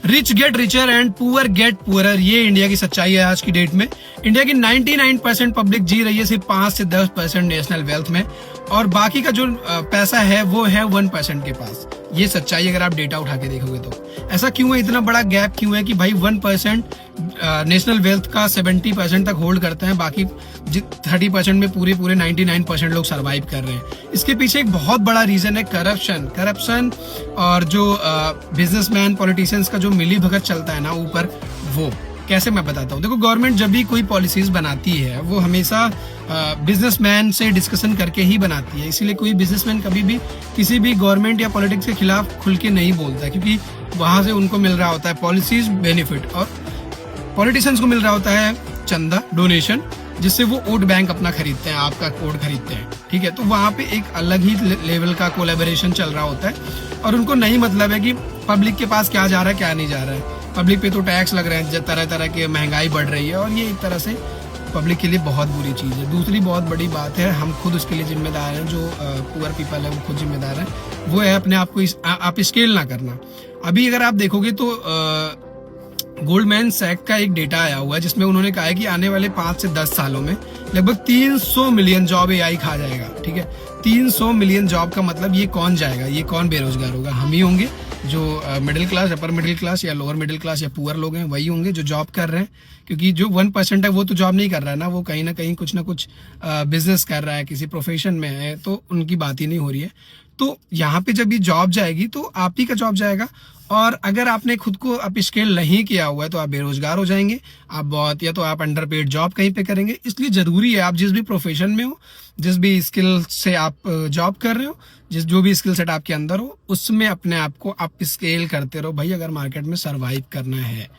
Rich get richer and poor get poorer, ये India की सच्चाई है आज की डेट में। इंडिया की 99% पब्लिक जी रही है सिर्फ 5 से 10% नेशनल वेल्थ में, और बाकी का जो पैसा है वो है 1% के पास। ये सच्चाई अगर आप डेटा उठा के देखोगे तो ऐसा क्यों है, इतना बड़ा गैप क्यों है कि भाई 1% नेशनल वेल्थ का 70% तक होल्ड करते हैं, बाकी 30% में पूरे 99% लोग सरवाइव कर रहे हैं। इसके पीछे एक बहुत बड़ा रीजन है करप्शन और जो बिजनेसमैन पॉलिटिशियंस का जो मिली भगत चलता है ना ऊपर, वो कैसे मैं बताता हूँ। देखो, गवर्नमेंट जब भी कोई पॉलिसीज बनाती है वो हमेशा बिजनेसमैन से डिस्कशन करके ही बनाती है, इसीलिए कोई बिजनेसमैन कभी भी किसी भी गवर्नमेंट या पॉलिटिक्स के खिलाफ खुल के नहीं बोलता है, क्योंकि वहां से उनको मिल रहा होता है पॉलिसीज बेनिफिट, और पॉलिटिशियंस को मिल रहा होता है चंदा डोनेशन, जिससे वो वोट बैंक अपना खरीदते हैं, आपका वोट खरीदते हैं। ठीक है, तो वहाँ पे एक अलग ही लेवल का कोलैबोरेशन चल रहा होता है, और उनको नहीं मतलब है कि पब्लिक के पास क्या जा रहा है क्या नहीं जा रहा है। पब्लिक पे तो टैक्स लग रहे हैं, तरह तरह के महंगाई बढ़ रही है, और ये एक तरह से पब्लिक के लिए बहुत बुरी चीज़ है। दूसरी बहुत बड़ी बात है, हम खुद उसके लिए जिम्मेदार हैं, जो पुअर पीपल है वो खुद जिम्मेदार है, वो है अपने आप को आप स्केल ना करना। अभी अगर आप देखोगे तो गोल्डमैन सैक का एक डेटा आया हुआ है जिसमें उन्होंने कहा है कि आने वाले 5 से 10 सालों में लगभग 300 मिलियन जॉब एआई खा जाएगा। ठीक है, 300 मिलियन जॉब का मतलब ये कौन जाएगा, ये कौन बेरोजगार होगा? हम ही होंगे, जो middle class, upper middle class या लोअर मिडिल क्लास या पुअर लोग हैं, वही होंगे जो जॉब कर रहे हैं। क्योंकि जो 1% है वो तो जॉब नहीं कर रहा है ना, वो कहीं ना कहीं कुछ ना कुछ बिजनेस कर रहा है, किसी प्रोफेशन में है, तो उनकी बात ही नहीं हो रही है। तो यहाँ पे जब ये जॉब जाएगी तो आप ही का जॉब जाएगा, और अगर आपने खुद को अप स्केल नहीं किया हुआ है तो आप बेरोजगार हो जाएंगे, आप बहुत, या तो आप अंडरपेड जॉब कहीं पे करेंगे। इसलिए जरूरी है आप जिस भी प्रोफेशन में हो, जिस भी स्किल से आप जॉब कर रहे हो, जो भी स्किल सेट आपके अंदर हो, उसमें अपने आप को अप स्केल करते रहो भाई, अगर मार्केट में सरवाइव करना है।